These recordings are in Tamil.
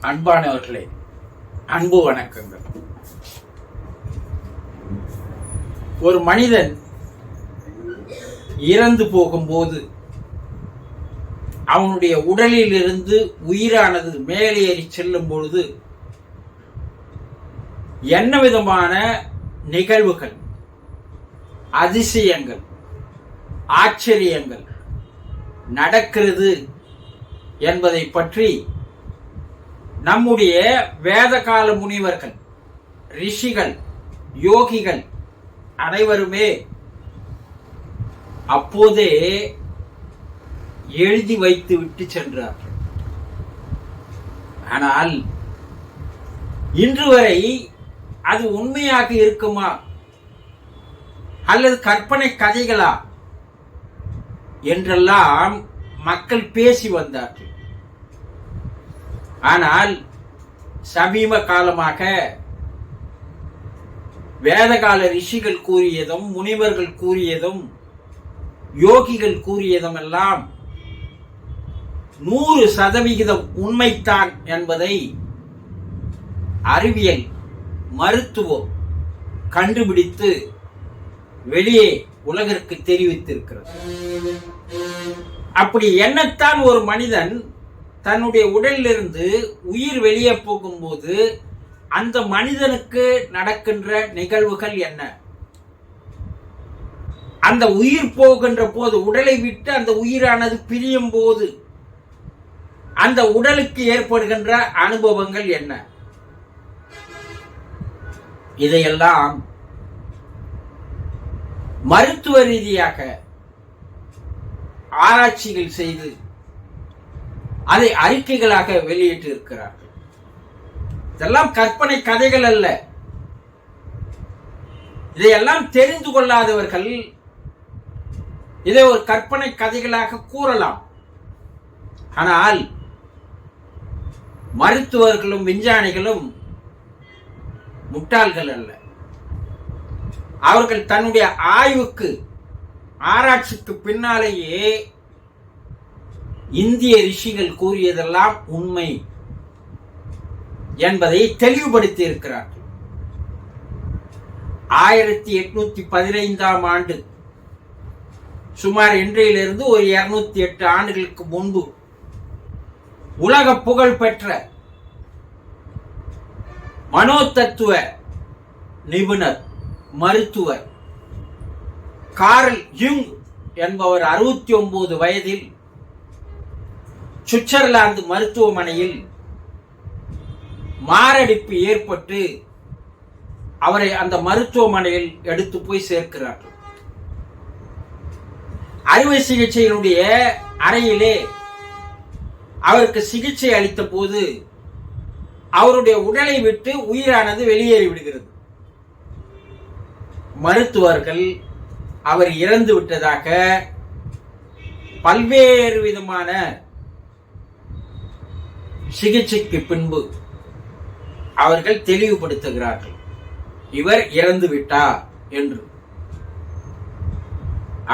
அன்பானவர்களே, அன்பு வணக்கங்கள். ஒரு மனிதன் இறந்து போகும்போது அவனுடைய உடலில் இருந்து உயிரானது மேலேறி செல்லும் பொழுது என்ன விதமான நிகழ்வுகள், அதிசயங்கள், ஆச்சரியங்கள் நடக்கிறது என்பதை பற்றி நம்முடைய வேதகால முனிவர்கள், ரிஷிகள், யோகிகள் அனைவருமே அப்போதே எழுதி வைத்து விட்டு சென்றார்கள். ஆனால் இன்று வரை அது உண்மையாக இருக்குமா அல்லது கற்பனை கதைகளா என்றெல்லாம் மக்கள் பேசி வந்தார்கள். ஆனால் சமீப காலமாக வேதகால ரிஷிகள் கூறியதும், முனிவர்கள் கூறியதும், யோகிகள் கூறியதும் எல்லாம் 100% உண்மைத்தான் என்பதை அறிவியல், மருத்துவம் கண்டுபிடித்து வெளியே உலகிற்கு தெரிவித்திருக்கிறது. அப்படி என்னத்தான் ஒரு மனிதன் தன்னுடைய உடலிலிருந்து உயிர் வெளியே போகும்போது அந்த மனிதனுக்கு நடக்கின்ற நிகழ்வுகள் என்ன, அந்த உயிர் போகின்ற போது, உடலை விட்டு அந்த உயிரானது பிரியும் போது அந்த உடலுக்கு ஏற்படுகின்ற அனுபவங்கள் என்ன, இதையெல்லாம் மருத்துவ ரீதியாக ஆராய்ச்சிகள் செய்து அதை அறிக்கைகளாக வெளியிட்டு இருக்கிறார்கள். இதெல்லாம் கற்பனை கதைகள் அல்ல. இதையெல்லாம் தெரிந்து கொள்ளாதவர்கள் இதை ஒரு கற்பனை கதைகளாக கூறலாம். ஆனால் மருத்துவர்களும் விஞ்ஞானிகளும் முட்டாள்கள் அல்ல. அவர்கள் தன்னுடைய ஆய்வுக்கு, ஆராய்ச்சிக்கு பின்னாலேயே இந்திய ரிஷிகள் கூறியதெல்லாம் உண்மை என்பதை தெளிவுபடுத்தி இருக்கிறார்கள். 1815 ஆண்டு, சுமார் இன்றையிலிருந்து ஒரு 208 ஆண்டுகளுக்கு முன்பு உலக புகழ் பெற்ற மனோதத்துவ நிபுணர், மருத்துவர் கார்ல் யுங் என்பவர் 69 வயதில் சுவிட்சர்லாந்து மருத்துவமனையில் மாரடைப்பு ஏற்பட்டு அவரை அந்த மருத்துவமனையில் எடுத்து போய் சேர்க்கிறார்கள். அறுவை சிகிச்சையினுடைய அறையிலே அவருக்கு சிகிச்சை அளித்த போது அவருடைய உடலை விட்டு உயிரானது வெளியேறி விடுகிறது. மருத்துவர்கள் அவர் இறந்து விட்டதாக பல்வேறு விதமான சிகிச்சைக்கு பின்பு அவர்கள் தெளிவுபடுத்துகிறார்கள், இவர் இறந்து விட்டார் என்று.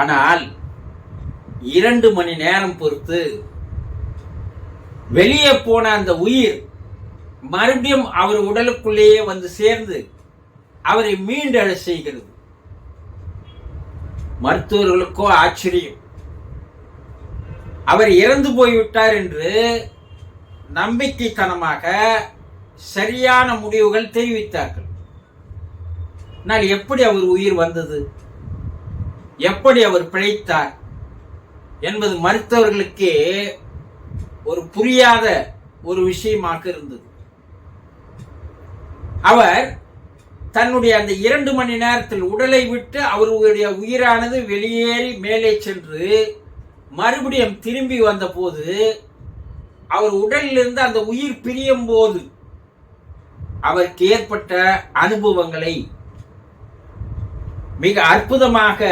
ஆனால் 2 மணி நேரம் பொறுத்து வெளியே போன அந்த உயிர் மறுபடியும் அவர் உடலுக்குள்ளேயே வந்து சேர்ந்து அவரை மீண்டெழ செய்கிறது. மருத்துவர்களுக்கோ ஆச்சரியம். அவர் இறந்து போய்விட்டார் என்று நம்பிக்கைத்தனமாக சரியான முடிவுகள் தெரிவித்தார்கள். ஆனால் எப்படி அவர் உயிர் வந்தது, எப்படி அவர் பிழைத்தார் என்பது மருத்துவர்களுக்கே ஒரு புரியாத ஒரு விஷயமாக இருந்தது. அவர் தன்னுடைய அந்த 2 மணி நேரத்தில் உடலை விட்டு அவருடைய உயிரானது வெளியேறி மேலே சென்று மறுபடியும் திரும்பி வந்த போது, அவர் உடலிலிருந்து அந்த உயிர் பிரியும் போது அவருக்கு ஏற்பட்ட அனுபவங்களை மிக அற்புதமாக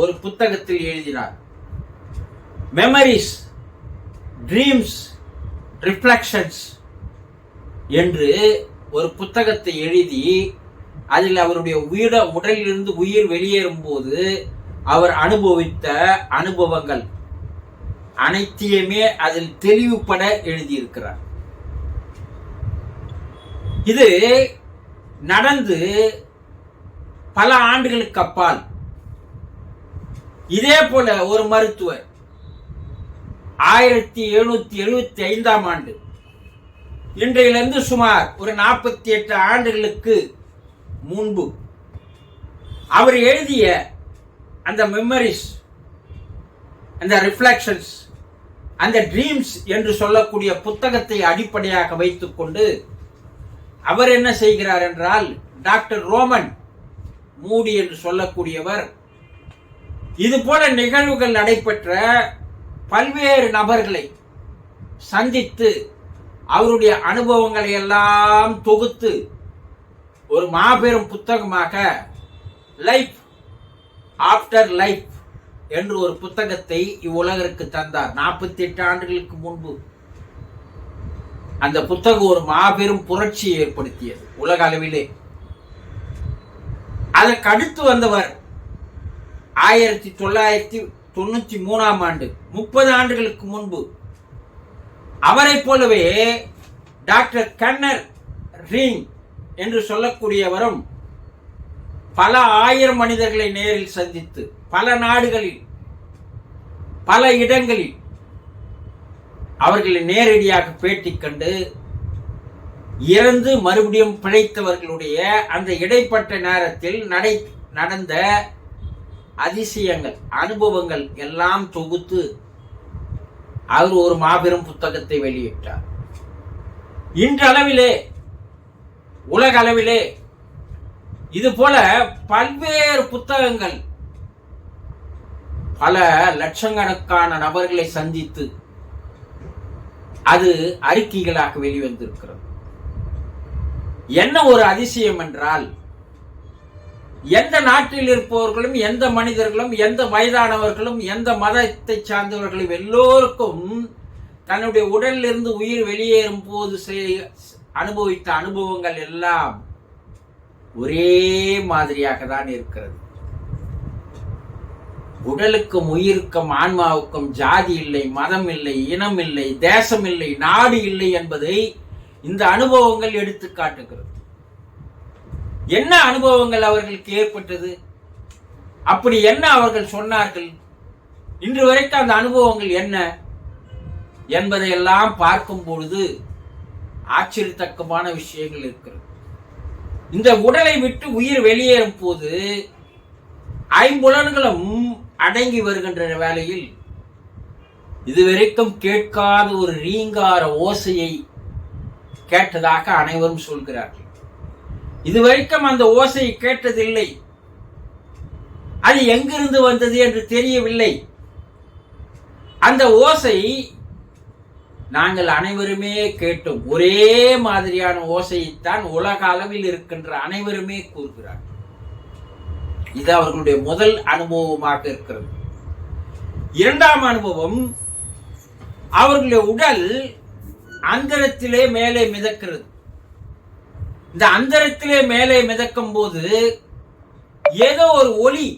ஒரு புத்தகத்தில் எழுதினார். மெமரிஸ், ட்ரீம்ஸ், ரிஃப்ளெக்ஷன்ஸ் என்று ஒரு புத்தகத்தை எழுதி அதில் அவருடைய உடலிலிருந்து உயிர் வெளியேறும் போது அவர் அனுபவித்த அனுபவங்கள் அனைத்தையுமே அதில் தெளிவுபட எழுதியிருக்கிறார். இது நடந்து பல ஆண்டுகளுக்கு அப்பால் இதே போல ஒரு மருத்துவர் 1775 ஆண்டு, இன்றையிலிருந்து சுமார் ஒரு 48 ஆண்டுகளுக்கு முன்பு அவர் எழுதிய அந்த மெமரிஸ், அந்த ரிஃப்ளெக்ஷன்ஸ், அந்த ட்ரீம்ஸ் என்று சொல்லக்கூடிய புத்தகத்தை அடிப்படையாக வைத்துக்கொண்டு அவர் என்ன செய்கிறார் என்றால், டாக்டர் ரோமன் மூடி என்று சொல்லக்கூடியவர் இது போல நிகழ்வுகள் நடைபெற்ற பல்வேறு நபர்களை சந்தித்து அவருடைய அனுபவங்களை எல்லாம் தொகுத்து ஒரு மாபெரும் புத்தகமாக லைஃப் ஆஃப்டர் லைஃப் என்று ஒரு புத்தகத்தை இவ்வுலகிற்கு தந்தார் 48 ஆண்டுகளுக்கு முன்பு. அந்த புத்தகம் ஒரு மாபெரும் புரட்சியை ஏற்படுத்தியது உலக அளவிலே. அதற்கு அடுத்து வந்தவர் 1993 ஆண்டு, 30 ஆண்டுகளுக்கு முன்பு அவரை போலவே டாக்டர் கன்னர் ரீங் என்று சொல்லக்கூடியவரும் பல ஆயிரம் மனிதர்களை நேரில் சந்தித்து பல நாடுகளில் பல இடங்களில் அவர்களை நேரடியாக பேட்டி கண்டு இறந்து மறுபடியும் பிழைத்தவர்களுடைய அந்த இடைப்பட்ட நேரத்தில் நடந்த அதிசயங்கள், அனுபவங்கள் எல்லாம் தொகுத்து அவர் ஒரு மாபெரும் புத்தகத்தை வெளியிட்டார். இன்றளவிலே உலக அளவிலே இது போல பல்வேறு புத்தகங்கள் பல லட்சக்கணக்கான நபர்களை சந்தித்து அது அறிக்கைகளாக வெளிவந்திருக்கிறது. என்ன ஒரு அதிசயம் என்றால், எந்த நாட்டில் இருப்பவர்களும் எந்த மனிதர்களும் எந்த வயதானவர்களும் எந்த மதத்தை சார்ந்தவர்களும் எல்லோருக்கும் தன்னுடைய உடலில் இருந்து உயிர் வெளியேறும் போது அனுபவித்த அனுபவங்கள் எல்லாம் ஒரே மாதிரியாக தான் இருக்கிறது. உடலுக்கும் உயிருக்கும் ஆன்மாவுக்கும் ஜாதி இல்லை, மதம் இல்லை, இனம் இல்லை, தேசம் இல்லை, நாடு இல்லை என்பதை இந்த அனுபவங்கள் எடுத்து காட்டுகிறது. என்ன அனுபவங்கள் அவர்களுக்கு ஏற்பட்டது, அப்படி என்ன அவர்கள் சொன்னார்கள், இன்று வரைக்கும் அந்த அனுபவங்கள் என்ன என்பதையெல்லாம் பார்க்கும் பொழுது ஆச்சரியத்தக்கமான விஷயங்கள் இருக்கிறது. இந்த உடலை விட்டு உயிர் வெளியேறும் போது ஐம்புலன்களும் அடங்கி வருகின்ற வேளையில் இதுவரைக்கும் கேட்காத ஒரு ரீங்கார ஓசையை கேட்டதாக அனைவரும் சொல்கிறார்கள். இதுவரைக்கும் அந்த ஓசையை கேட்டதில்லை, அது எங்கிருந்து வந்தது என்று தெரியவில்லை. அந்த ஓசை நாங்கள் அனைவருமே கேட்டோம். ஒரே மாதிரியான ஓசையைத்தான் உலக அளவில் இருக்கின்ற அனைவருமே கூறுகிறார்கள். இது அவர்களுடைய முதல் அனுபவமாக இருக்கிறது. இரண்டாம் அனுபவம், அவர்களுடைய உடல் அந்தரத்திலே மேலே மிதக்கிறது. இந்த அந்தரத்திலே மேலே மிதக்கும் போது ஏதோ ஒரு ஒளி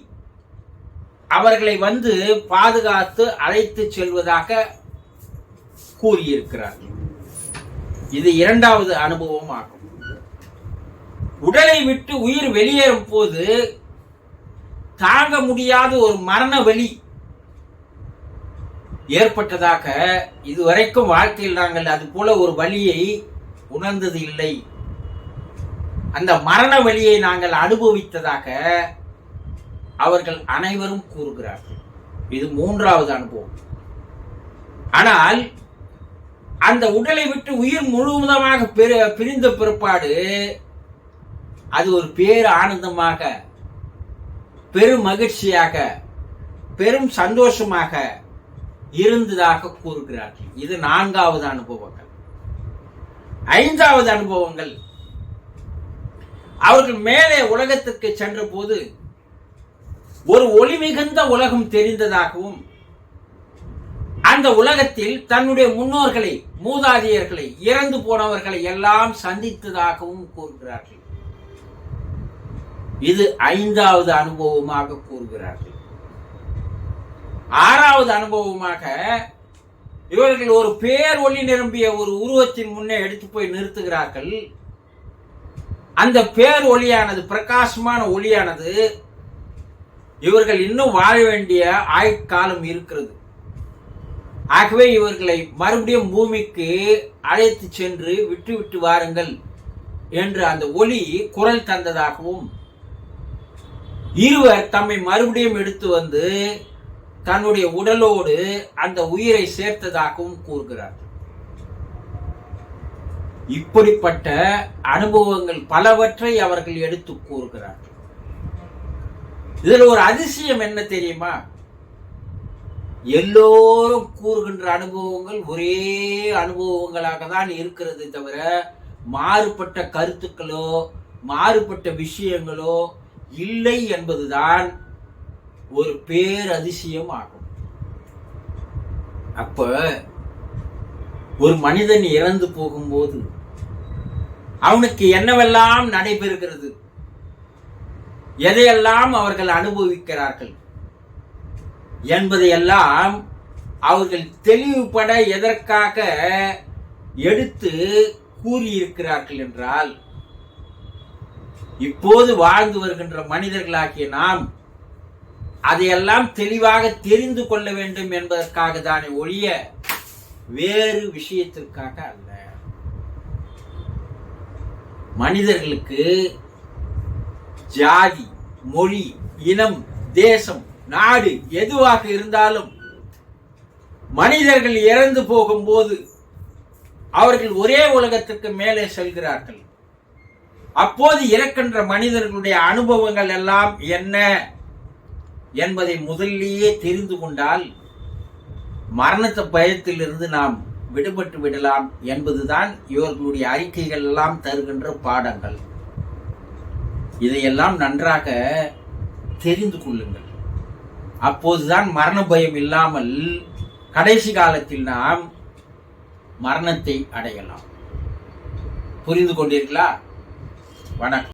அவர்களை வந்து பாதுகாத்து அழைத்து செல்வதாக கூறியிருக்கிறார்கள். இது இரண்டாவது அனுபவம் ஆகும். உடலை விட்டு உயிர் வெளியேறும் போது தாங்க முடியாத ஒரு மரண வலி ஏற்பட்டதாக இதுவரைக்கும் வாழ்க்கையில் நாங்கள் அது போல ஒரு வலியை உணர்ந்தது இல்லை. அந்த மரண வலியை நாங்கள் அனுபவித்ததாக அவர்கள் அனைவரும் கூறுகிறார்கள். இது மூன்றாவது அனுபவம். ஆனால் அந்த உடலை விட்டு உயிர் முழுவதுமாக பிரிந்த பிற்பாடு அது ஒரு பேர் ஆனந்தமாக, பெரும் மகிழ்ச்சியாக, பெரும் சந்தோஷமாக இருந்ததாக கூறுகிறார்கள். இது நான்காவது அனுபவங்கள். ஐந்தாவது அனுபவங்கள், அவர்கள் மேலே உலகத்திற்கு சென்ற போது ஒரு ஒளி மிகுந்த உலகம் தெரிந்ததாகவும், அந்த உலகத்தில் தன்னுடைய முன்னோர்களை, மூதாதையர்களை, இறந்து போனவர்களை எல்லாம் சந்தித்ததாகவும் கூறுகிறார்கள். இது ஐந்தாவது அனுபவமாக கூறுகிறார்கள். ஆறாவது அனுபவமாக இவர்கள் ஒரு பேர் ஒளி நிரம்பிய ஒரு உருவத்தின் முன்னே எடுத்து போய் நிறுத்துகிறார்கள். அந்த பேர் ஒளியானது, பிரகாசமான ஒளியானது இவர்கள் இன்னும் வாழ வேண்டிய ஆயுட்காலம் இருக்கிறது. ஆகவே இவர்களை மறுபடியும் பூமிக்கு அழைத்து சென்று விட்டு வாருங்கள் என்று அந்த ஒளி குரல் தந்ததாகவும், இருவர் தம்மை மறுபடியும் எடுத்து வந்து தன்னுடைய உடலோடு அந்த உயிரை சேர்த்ததாகவும் கூறுகிறார். இப்படிப்பட்ட அனுபவங்கள் பலவற்றை அவர்கள் எடுத்து கூறுகிறார்கள். இதில் ஒரு அதிசயம் என்ன தெரியுமா? எல்லோரும் கூறுகின்ற அனுபவங்கள் ஒரே அனுபவங்களாக தான் இருக்கிறது தவிர மாறுபட்ட கருத்துக்களோ மாறுபட்ட விஷயங்களோ இல்லை என்பதுதான் ஒரு பேரதிசயம் ஆகும். அப்ப ஒரு மனிதன் இறந்து போகும்போது அவனுக்கு என்னவெல்லாம் நடைபெறுகிறது, எதையெல்லாம் அவர்கள் அனுபவிக்கிறார்கள் என்பதையெல்லாம் அவர்கள் தெளிவுபட எதற்காக எடுத்து கூறியிருக்கிறார்கள் என்றால், இப்போது வாழ்ந்து வருகின்ற மனிதர்களாகிய நாம் அதையெல்லாம் தெளிவாக தெரிந்து கொள்ள வேண்டும் என்பதற்காக தானே ஒழிய வேறு விஷயத்திற்காக அல்ல. மனிதர்களுக்கு ஜாதி, மொழி, இனம், தேசம், நாடு எதுவாக இருந்தாலும் மனிதர்கள் இறந்து போகும்போது அவர்கள் ஒரே உலகத்திற்கு மேலே செல்கிறார்கள். அப்போது இறக்கின்ற மனிதர்களுடைய அனுபவங்கள் எல்லாம் என்ன என்பதை முதலிலேயே தெரிந்து கொண்டால் மரணத்தை பயத்திலிருந்து நாம் விடுபட்டு விடலாம் என்பதுதான் இவர்களுடைய அறிக்கைகள் எல்லாம் தருகின்ற பாடங்கள். இதையெல்லாம் நன்றாக தெரிந்து கொள்ளுங்கள். அப்போதுதான் மரண பயம் இல்லாமல் கடைசி காலத்தில் நாம் மரணத்தை அடையலாம். புரிந்து கொண்டீர்களா? வணக்கம்.